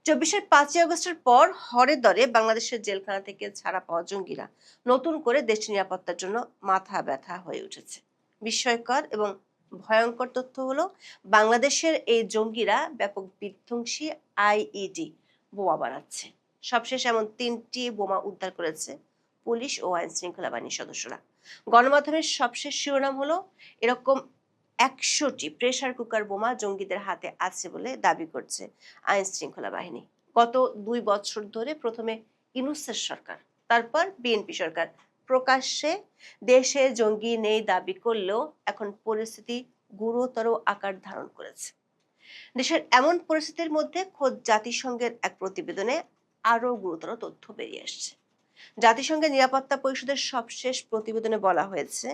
২৪-এর ৫ই আগস্টের পর হরে দরে বাংলাদেশের জেলখানা থেকে ছাড়া পাওয়া জঙ্গিরা নতুন করে দেশের নিরাপত্তার জন্য মাথা ব্যথা হয়ে উঠেছে। বিস্ময়কর এবং ভয়ঙ্কর তথ্য হলো, বাংলাদেশের এই জঙ্গিরা ব্যাপক বিধ্বংসী আইইডি বোমা বানাচ্ছে। সবশেষ এমন ৩টি বোমা উদ্ধার করেছে পুলিশ ও আইন শৃঙ্খলা বাহিনীর সদস্যরা। গণমাধ্যমের সবশেষ শিরোনাম হলো, এরকম ১০০টি প্রেসার কুকার বোমা জঙ্গিদের হাতে আছে বলে দাবি করছে আইন শৃঙ্খলা বাহিনী। গত ২ বছর ধরে প্রথমে ইউনূসের সরকার, তারপর বিএনপি সরকার প্রকাশ্যে দেশে জঙ্গি নেই দাবি করলেও এখন পরিস্থিতি গুরুতর আকার ধারণ করেছে। দেশের এমন পরিস্থিতির মধ্যে খোদ জাতিসংঘের এক প্রতিবেদনে আরো গুরুতর তথ্য বেরিয়ে আসছে। জাতিসংঘের নিরাপত্তা পরিষদের সবশেষ প্রতিবেদনে বলা হয়েছে,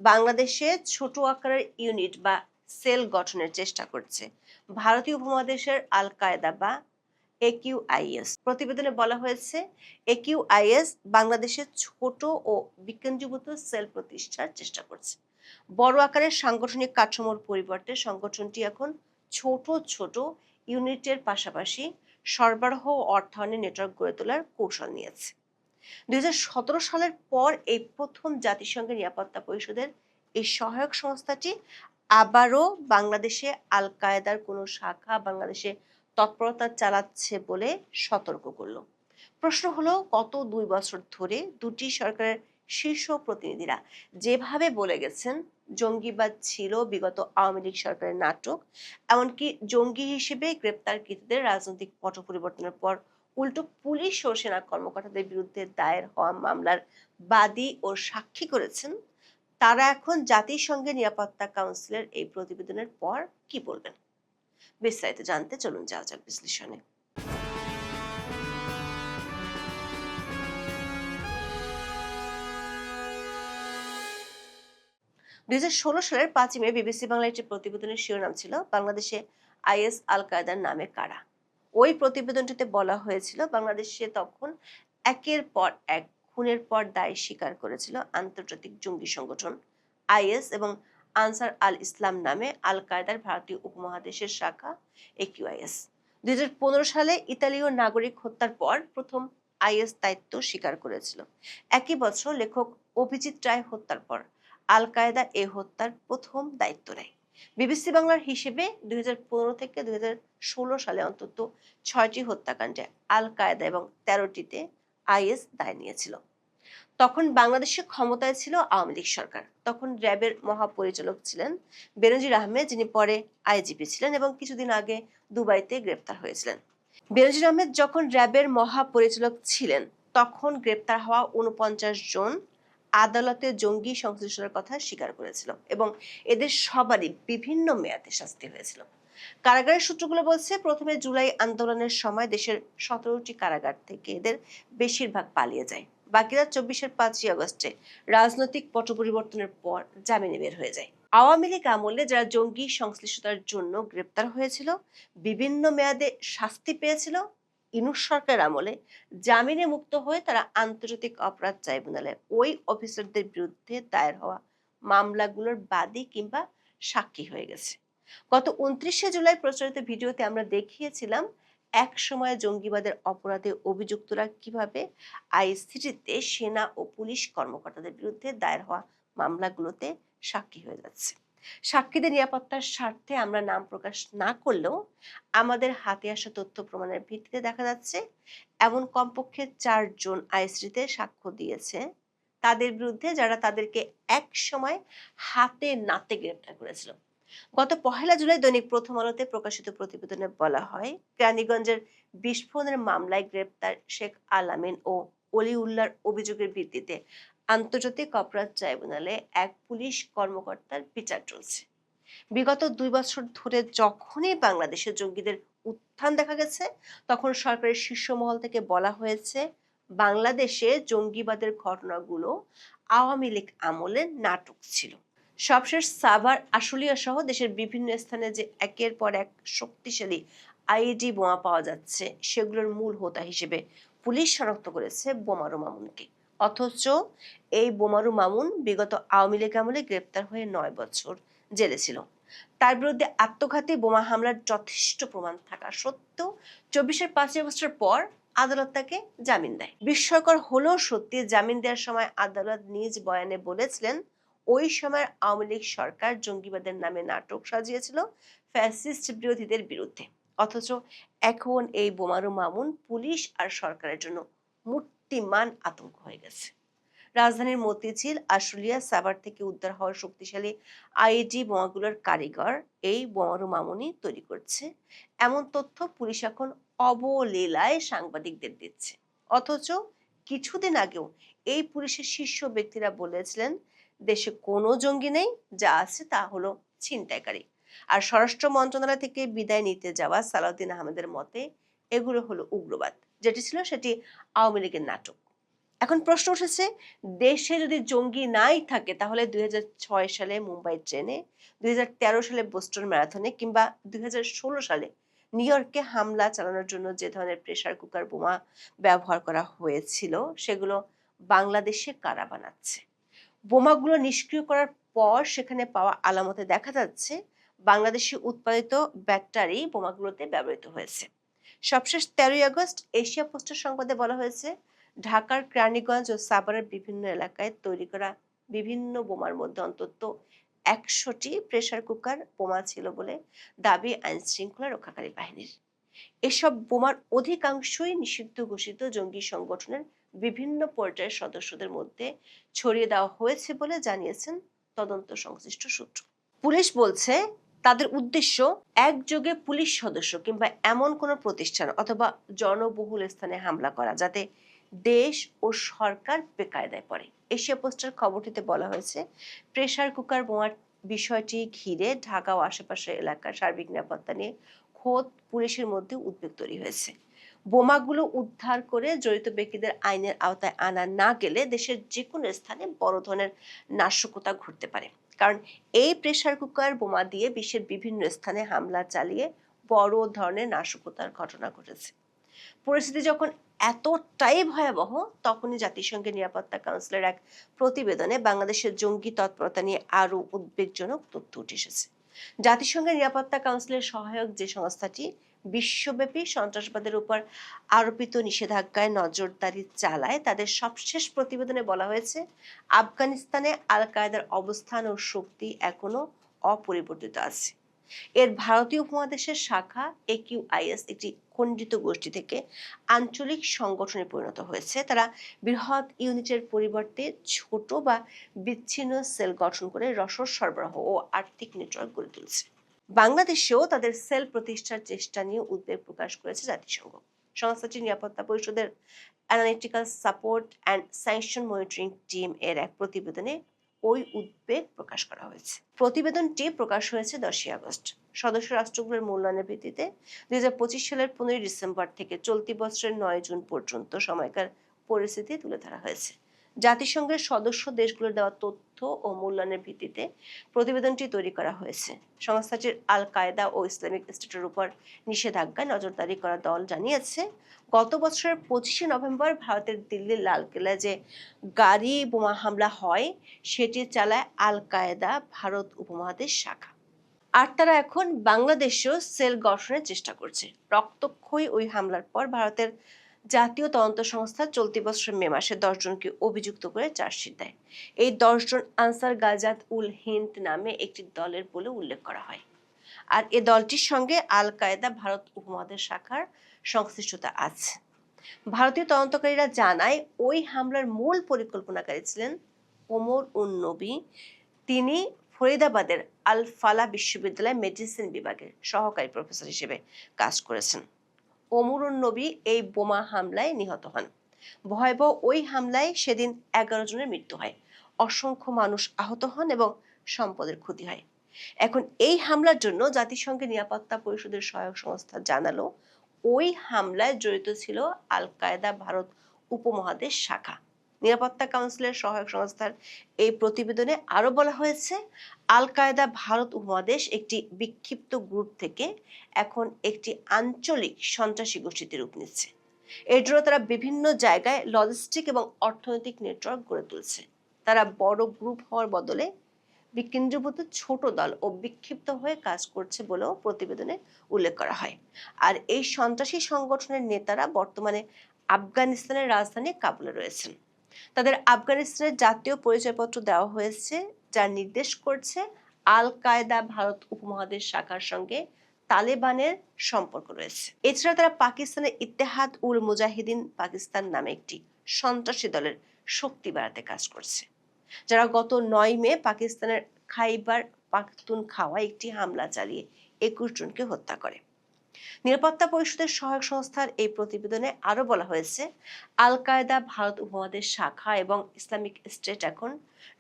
বাংলাদেশে ছোট আকারের ইউনিট বা সেল গঠনের চেষ্টা করছে ভারতীয় উপমহাদেশের আল কায়েদা বা একিউআইএস। প্রতিবেদনে বলা হয়েছে, একিউআইএস বাংলাদেশে ছোট ও বিকেন্দ্রীভূত সেল প্রতিষ্ঠার চেষ্টা করছে। বড় আকারের সাংগঠনিক কাঠামোর পরিবর্তে সংগঠনটি এখন ছোট ছোট ইউনিটের পাশাপাশি সরবরাহ ও অর্থায়নের নেটওয়ার্ক গড়ে তোলার কৌশল নিয়েছে। ২০১৭ সালের পর এই প্রথম জাতিসংঘের নিরাপত্তা পরিষদের এই সহায়ক সংস্থাটি আবারও বাংলাদেশে আল কায়েদার কোনো শাখা বাংলাদেশে তৎপরতা চালাচ্ছে বলে সতর্ক করল। প্রশ্ন হলো, গত ২ বছর ধরে দুটি সরকারের শীর্ষ প্রতিনিধিরা যেভাবে বলে গেছেন জঙ্গিবাদ ছিল বিগত আওয়ামী লীগ সরকারের নাটক, এমনকি জঙ্গি হিসেবে গ্রেপ্তারকৃতদের রাজনৈতিক পট পরিবর্তনের পর উল্টো পুলিশ ও সেনা কর্মকর্তাদের বিরুদ্ধে দায়ের হওয়া মামলার বাদী ও সাক্ষী করেছেন, তারা এখন জাতিসংঘের নিরাপত্তা কাউন্সিলের এই প্রতিবেদনের পর কি বলবেন? বিস্তারিত জানতে চলুন যাওয়া যাক বিশ্লেষণে। ২০১৬ সালের ৫ই মে বিবিসি বাংলার একটি প্রতিবেদনের শিরোনাম ছিল, বাংলাদেশে আইএস আল কায়েদার নামে কারা। ওই প্রতিবেদনটিতে বলা হয়েছিল, বাংলাদেশে তখন একের পর এক খুনের পর দায় স্বীকার করেছিল আন্তর্জাতিক জঙ্গি সংগঠন আইএস এবং আনসার আল ইসলাম নামে আল কায়েদার ভারতীয় উপমহাদেশের শাখা একিউআইএস। ২০১৫ সালে ইতালীয় নাগরিক হত্যার পর প্রথম আইএস দায়িত্ব স্বীকার করেছিল। একই বছর লেখক অভিজিৎ রায় হত্যার পর আল কায়েদা এ হত্যার প্রথম দায়িত্ব নেয়। বিবিসি বাংলার হিসেবে ২০১৫ থেকে ২০১৬ সালে অন্তত ৬টি হত্যাকাণ্ডে আল কায়েদা এবং ১৩টিতে আইএস দায় নিয়েছিল। তখন বাংলাদেশে ক্ষমতায় ছিল আওয়ামী লীগ সরকার। তখন র্যাবের মহাপরিচালক ছিলেন বেনজির আহমেদ, যিনি পরে আইজিপি ছিলেন এবং কিছুদিন আগে দুবাইতে গ্রেপ্তার হয়েছিলেন। বেনজির আহমেদ যখন র্যাবের মহাপরিচালক ছিলেন, তখন গ্রেপ্তার হওয়া ৪৯ জন আদালতে জঙ্গি সংশ্লিষ্টতার কথা স্বীকার করেছিল এবং এদের সবারই বিভিন্ন মেয়াদে শাস্তি হয়েছিল। কারাগারের সূত্রগুলো বলছে, প্রথমে জুলাই আন্দোলনের সময় দেশের ১৭টি কারাগার থেকে এদের বেশিরভাগ পালিয়ে যায়। বাকিরা ২৪-এর ৫ই আগস্টে রাজনৈতিক পট পরিবর্তনের পর জামিনে বের হয়ে যায়। আওয়ামী লীগ আমলে যারা জঙ্গি সংশ্লিষ্টতার জন্য গ্রেপ্তার হয়েছিল, বিভিন্ন মেয়াদে শাস্তি পেয়েছিল, ইউনূস সরকার আমলে জামিনে মুক্ত হয়ে তারা আন্তর্জাতিক অপরাধ ট্রাইব্যুনালে ওই অফিসারদের বিরুদ্ধে দায়ের হওয়া মামলাগুলোর বাদী কিংবা সাক্ষী হয়ে গেছে। গত ২৯শে জুলাই প্রচারিত ভিডিওতে আমরা দেখিয়েছিলাম এক সময় জঙ্গিবাদের অপরাধে অভিযুক্তরা কিভাবে আইসিটিতে সেনা ও পুলিশ কর্মকর্তাদের বিরুদ্ধে দায়ের হওয়া মামলাগুলোতে সাক্ষী হয়ে যাচ্ছে। সাক্ষীদের নিরাপত্তার স্বার্থে আমরা নাম প্রকাশ না করলেও আমাদের হাতে আসা তথ্য প্রমাণের ভিত্তিতে দেখা যাচ্ছে এমন কমপক্ষে ৪ জন আইসিটিতে সাক্ষ্য দিয়েছে তাদের বিরুদ্ধে, যারা তাদেরকে এক সময় হাতে নাতে গ্রেপ্তার করেছিল। গত ১লা জুলাই দৈনিক প্রথম আলোতে প্রকাশিত প্রতিবেদনে বলা হয়, কেরানীগঞ্জের বিস্ফোরণের মামলায় গ্রেপ্তার শেখ আল আমিন ও অলিউল্লাহর অভিযোগের ভিত্তিতে আন্তর্জাতিক অপরাধ ট্রাইব্যুনালে এক পুলিশ কর্মকর্তার বিচার চলছে। বিগত ২ বছর ধরে যখনই বাংলাদেশে জঙ্গিদের উত্থান দেখা গেছে, তখন সরকারের শীর্ষ মহল থেকে বলা হয়েছে বাংলাদেশে জঙ্গিবাদের ঘটনাগুলো আওয়ামী লীগ আমলের নাটক ছিল। সবশেষ সাভার, আশুলিয়া সহ দেশের বিভিন্ন স্থানে যে একের পর এক শক্তিশালী আইইডি বোমা পাওয়া যাচ্ছে, সেগুলোর মূল হোতা হিসেবে পুলিশ শনাক্ত করেছে বোমারু মামুনকে। অথচ এই বোমারু মামুন বিগত আওয়ামী লীগ আমলে গ্রেপ্তার হয়ে ৯ বছর জেলে ছিল। তার বিরুদ্ধে আত্মঘাতী বোমা হামলার যথেষ্ট প্রমাণ থাকা সত্ত্বেও 24-এর 5 আগস্টের পর আদালত তাকে জামিন দেয়। বিস্ময়কর হলেও সত্যি, জামিন দেওয়ার সময় আদালত নিজ বয়ানে বলেছিলেন ওই সময়ের আওয়ামী লীগ সরকার জঙ্গিবাদের নামে নাটক সাজিয়েছিল ফ্যাসিস্ট বিরোধীদের বিরুদ্ধে। অথচ এখন এই বোমারু মামুন পুলিশ আর সরকারের জন্য মূর্তিমান আতঙ্ক হয়ে গেছে। রাজধানীর মতিঝিল, আশুলিয়া, সাভার থেকে উদ্ধার হওয়া শক্তিশালী আইইডি বোমাগুলোর কারিগর এই বোমারু মামুনই তৈরি করছে, এমন তথ্য পুলিশ এখন অবলীলায় সাংবাদিকদের দিচ্ছে। অথচ কিছুদিন আগেও এই পুলিশের শীর্ষ ব্যক্তিরা বলেছিলেন দেশে কোনো জঙ্গি নেই, যা আছে তা হলো ছিনতাইকারী। আর স্বরাষ্ট্র মন্ত্রণালয় থেকে বিদায় নিতে যাওয়া সালাউদ্দিন আহমেদের মতে এগুলো হলো উগ্রবাদ, যেটি ছিল সেটি আওয়ামী লীগের নাটক। এখন প্রশ্ন উঠেছে, দেশে যদি জঙ্গি নাই থাকে তাহলে 2006 সালে মুম্বাই ট্রেনে, 2013 সালে বোস্টন ম্যারাথনে কিংবা 2016 সালে নিউ ইয়র্কে হামলা চালানোর জন্য যে ধরনের প্রেসার কুকার বোমা ব্যবহার করা হয়েছিল সেগুলো বাংলাদেশে কারা বানাচ্ছে? বোমাগুলো নিষ্ক্রিয় করার পর সেখানে পাওয়া আলামতে দেখা যাচ্ছে বাংলাদেশে উৎপাদিত ব্যাটারি বোমাগুলোতে ব্যবহৃত হয়েছে। সবশেষ 13 আগস্ট এশিয়া পোস্টের সংবাদে বলা হয়েছে ঢাকার কেরানীগঞ্জ ও সাভারের বিভিন্ন এলাকায় তৈরি করা বিভিন্ন বোমার মধ্যে অন্তত 100টি প্রেসার কুকার বোমা ছিল বলে দাবি আইন শৃঙ্খলা রক্ষাকারী বাহিনীর। এসব বোমার অধিকাংশই নিষিদ্ধ ঘোষিত জঙ্গি সংগঠনের বিভিন্ন পর্যায়ের সদস্যদের মধ্যে ছড়িয়ে দেওয়া হয়েছে বলে জানিয়েছেন তদন্ত সংশ্লিষ্ট সূত্র। পুলিশ বলছে তাদের উদ্দেশ্য একযোগে পুলিশ সদস্য কিংবা এমন কোনো প্রতিষ্ঠান অথবা জনবহুল স্থানে হামলা করা যাতে দেশ ও সরকার বেকায়দায় পড়ে। এশিয়া পোস্টের খবরটিতে বলা হয়েছে প্রেসার কুকার বোমার বিষয়টি ঘিরে ঢাকা ও আশেপাশের এলাকার সার্বিক নিরাপত্তা নিয়ে খোদ পুলিশের মধ্যে উদ্বেগ তৈরি হয়েছে। বোমাগুলো উদ্ধার করে জড়িত ব্যক্তিদের আইনের আওতায় আনা না গেলে দেশের যে কোনো স্থানে বড় ধরনের নাশকতা ঘটতে পারে। কারণ এই প্রেসার কুকার বোমা দিয়ে বিশ্বের বিভিন্ন স্থানে হামলা চালিয়ে বড় ধরনের নাশকতার ঘটনা ঘটেছে। পরিস্থিতি যখন এতটাই ভয়াবহ, তখনই জাতিসংঘের নিরাপত্তা কাউন্সিলের এক প্রতিবেদনে বাংলাদেশের জঙ্গি তৎপরতা নিয়ে আরো উদ্বেগজনক তথ্য উঠে এসেছে। জাতিসংঘের নিরাপত্তা কাউন্সিলের সহায়ক যে সংস্থাটি বিশ্বব্যাপী সন্ত্রাসবাদের উপর আরোপিত নিষেধাজ্ঞায় নজরদারি চালায়, তাদের সবশেষ প্রতিবেদনে বলা হয়েছে আফগানিস্তানে আল কায়েদার অবস্থান ও শক্তি এখনো অপরিবর্তিত আছে। এর ভারতীয় উপমহাদেশের শাখা AQIS একটি খণ্ডিত গোষ্ঠী থেকে আঞ্চলিক সংগঠনে পরিণত হয়েছে। তারা বৃহৎ ইউনিটের পরিবর্তে ছোট বা বিচ্ছিন্ন সেল গঠন করে রসদ সরবরাহ ও আর্থিক নেটওয়ার্ক গড়ে তুলছে। বাংলাদেশেও তাদের সেল প্রতিষ্ঠার চেষ্টা নিয়ে উদ্বেগ প্রকাশ করেছে জাতিসংঘ। সংস্থাটির নিরাপত্তা পরিষদের analytical support and sanction monitoring team এর এক প্রতিবেদনে ওই উদ্বেগ প্রকাশ করা হয়েছে। প্রতিবেদনটি প্রকাশ হয়েছে 10 আগস্ট। সদস্য রাষ্ট্রগুলোর মূল্যায়নের ভিত্তিতে 2025 সালের 15 ডিসেম্বর থেকে চলতি বছরের 9 জুন পর্যন্ত সময়কার পরিস্থিতি তুলে ধরা হয়েছে। জাতিসংঘের সদস্য দেশগুলোর দেওয়া তথ্য ও মূল্যায়নের ভিত্তিতে প্রতিবেদনটি তৈরি করা হয়েছে। সংস্থাটির আল কায়েদা ও ইসলামিক স্টেটের উপর নিষেধাজ্ঞায় নজরদারি করা দল জানিয়েছে গত বছরের 25 নভেম্বর ভারতের দিল্লির লালকেল্লায় যে গাড়ি বোমা হামলা হয় সেটি চালায় আল কায়েদা ভারত উপমহাদেশ শাখা। আর তারা এখন বাংলাদেশেও সেল গঠনের চেষ্টা করছে। রক্তক্ষয়ী ওই হামলার পর ভারতের জাতীয় তদন্ত সংস্থা চলতি বছরের মে মাসে 10 জনকে অভিযুক্ত করে চার্জশিট দেয়। এই 10 জন আনসার গাজাত উল হিন্দ নামে একটি দলের বলে উল্লেখ করা হয়। আর এ দলটির সঙ্গে আল কায়েদা ভারত উপমহাদেশ শাখার সংশ্লিষ্টতা আছে। ভারতীয় তদন্তকারীরা জানায় ওই হামলার মূল পরিকল্পনাকারী ছিলেন ওমর উন নবী। তিনি ফরিদাবাদের আল ফালা বিশ্ববিদ্যালয়ের মেডিসিন বিভাগের সহকারী প্রফেসর হিসেবে কাজ করেছেন। ওমর উন নবী এই বোমা হামলায় নিহত হন। ভয়াবহ ওই হামলায় সেদিন 11 জনের মৃত্যু হয়, অসংখ্য মানুষ আহত হন এবং সম্পদের ক্ষতি হয়। এখন এই হামলার জন্য জাতিসংঘের নিরাপত্তা পরিষদের সহায়ক সংস্থা জানালো ওই হামলায় জড়িত ছিল আল কায়েদা ভারত উপমহাদেশ শাখা। নিরাপত্তা কাউন্সিলের সহায়ক সংস্থার এই প্রতিবেদনে আরো বলা হয়েছে আল কায়েদা ভারত উপমহাদেশ একটি বিক্ষিপ্ত গ্রুপ থেকে এখন একটি আঞ্চলিক সন্ত্রাসী গোষ্ঠীতে রূপ নিচ্ছে। এর জন্য তারা বিভিন্ন জায়গায় লজিস্টিক এবং অর্থনৈতিক নেটওয়ার্ক গড়ে তুলছে। তারা বড় গ্রুপ হওয়ার বদলে বিকেন্দ্রীভূত ছোট দল ও বিক্ষিপ্ত হয়ে কাজ করছে বলেও প্রতিবেদনে উল্লেখ করা হয়। আর এই সন্ত্রাসী সংগঠনের নেতারা বর্তমানে আফগানিস্তানের রাজধানী কাবুলে রয়েছেন। তাদের আফগানিস্তানের জাতীয় পরিচয়পত্র দেওয়া হয়েছে, যা নির্দেশ করছে আল কায়দা ভারত উপমহাদেশ শাখার সঙ্গে তালেবানের সম্পর্ক রয়েছে। এছাড়া তারা পাকিস্তানের ইত্তেহাদ উল মুজাহিদিন পাকিস্তান নামে একটি সন্ত্রাসী দলের শক্তি বাড়াতে কাজ করছে, যারা গত 9 মে পাকিস্তানের খাইবার পাখতুনখাওয়ায় একটি হামলা চালিয়ে 21 জনকে হত্যা করে। নিরাপত্তা পরিষদের সহায়ক সংস্থার এই প্রতিবেদনে আরো বলা হয়েছে, আল কায়দা ভারত উপমহাদেশ শাখা এবং ইসলামিক স্টেট এখন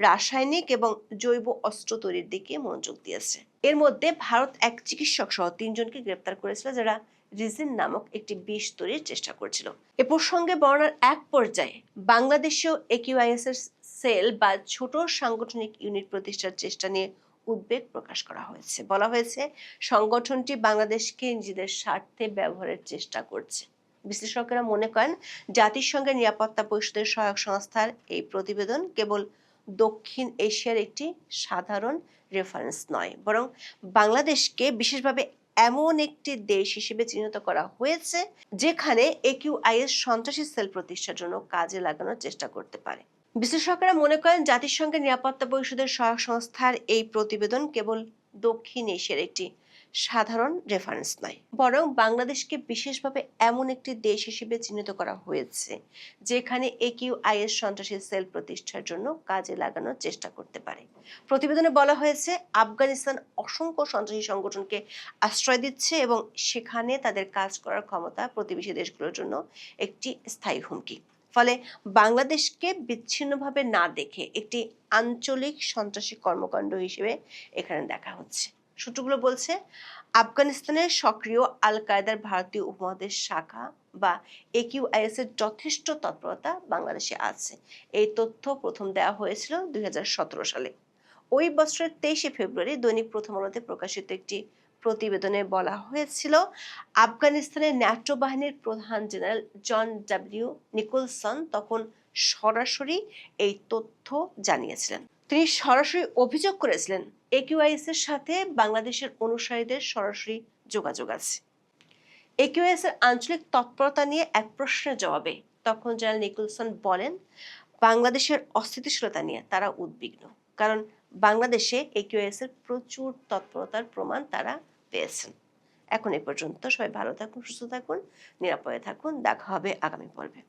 রাসায়নিক এবং জৈব অস্ত্র তৈরির দিকে মনোযোগ দিয়েছে। এর মধ্যে ভারত এক চিকিৎসক সহ 3 জনকে গ্রেপ্তার করেছিল, যারা রিজিন নামক একটি বিষ তৈরির চেষ্টা করছিল। এ প্রসঙ্গে বর্ণনার এক পর্যায়ে বাংলাদেশেও একিউআইএস এর সেল বা ছোট সাংগঠনিক ইউনিট প্রতিষ্ঠার চেষ্টা নিয়ে উদ্বেগ প্রকাশ করা হয়েছে। বলা হয়েছে, সংগঠনটি বাংলাদেশকে নিজেদের স্বার্থে ব্যবহারের চেষ্টা করছে। বিশ্লেষকেরা মনে করেন, জাতিসংঘের নিরাপত্তা পরিষদের সহায়ক সংস্থার এই প্রতিবেদন কেবল দক্ষিণ এশিয়ার একটি সাধারণ রেফারেন্স নয়, বরং বাংলাদেশকে বিশেষভাবে এমন একটি দেশ হিসেবে চিহ্নিত করা হয়েছে যেখানে একিউআইএস সন্ত্রাসী সেল প্রতিষ্ঠার জন্য কাজে লাগানোর চেষ্টা করতে পারে। বিশ্লেষকেরা মনে করেন, জাতিসংঘের নিরাপত্তা পরিষদের সহায়ক সংস্থার এই প্রতিবেদন কেবল দক্ষিণ এশিয়ার একটি সাধারণ রেফারেন্স নয়, বরং বাংলাদেশকে বিশেষভাবে এমন একটি দেশ হিসেবে চিহ্নিত করা হয়েছে যেখানে একিউআইএস সন্ত্রাসী সেল প্রতিষ্ঠার জন্য কাজে লাগানোর চেষ্টা করতে পারে। প্রতিবেদনে বলা হয়েছে, আফগানিস্তান অসংখ্য সন্ত্রাসী সংগঠনকে আশ্রয় দিচ্ছে এবং সেখানে তাদের কাজ করার ক্ষমতা প্রতিবেশী দেশগুলোর জন্য একটি স্থায়ী হুমকি। ফলে বাংলাদেশকে বিচ্ছিন্নভাবে না দেখে একটি আঞ্চলিক সন্ত্রাসী কর্মকাণ্ড হিসেবে এখানে দেখা হচ্ছে। সূত্রগুলো বলছে, আফগানিস্তানের সক্রিয় আল কায়দার ভারতীয় উপমহাদেশ শাখা বা একিউআইএস এর যথেষ্ট তৎপরতা বাংলাদেশে আছে। এই তথ্য প্রথম দেওয়া হয়েছিল 2017 সালে। ওই বছরের 23 ফেব্রুয়ারি দৈনিক প্রথম আলোতে প্রকাশিত একটি প্রতিবেদনে বলা হয়েছিল, আফগানিস্তানের ন্যাটো বাহিনীর প্রধান জেনারেল জন ডব্লিউ নিকোলসন তখন সরাসরি এই তথ্য জানিয়েছিলেন। তিনি সরাসরি অভিযোগ করেছিলেন, একিউআইএস এর সাথে বাংলাদেশের অনুসারীদের সরাসরি যোগাযোগ আছে। একিউআইএস এর আঞ্চলিক তৎপরতা নিয়ে এক প্রশ্নের জবাবে তখন জেনারেল নিকোলসন বলেন, বাংলাদেশের অস্থিতিশীলতা নিয়ে তারা উদ্বিগ্ন, কারণ বাংলাদেশে একিউআইএস এর প্রচুর তৎপরতার প্রমাণ তারা পেয়েছেন। এখন এ পর্যন্ত। সবাই ভালো থাকুন, সুস্থ থাকুন, নিরাপদে থাকুন। দেখা হবে আগামী পর্বে।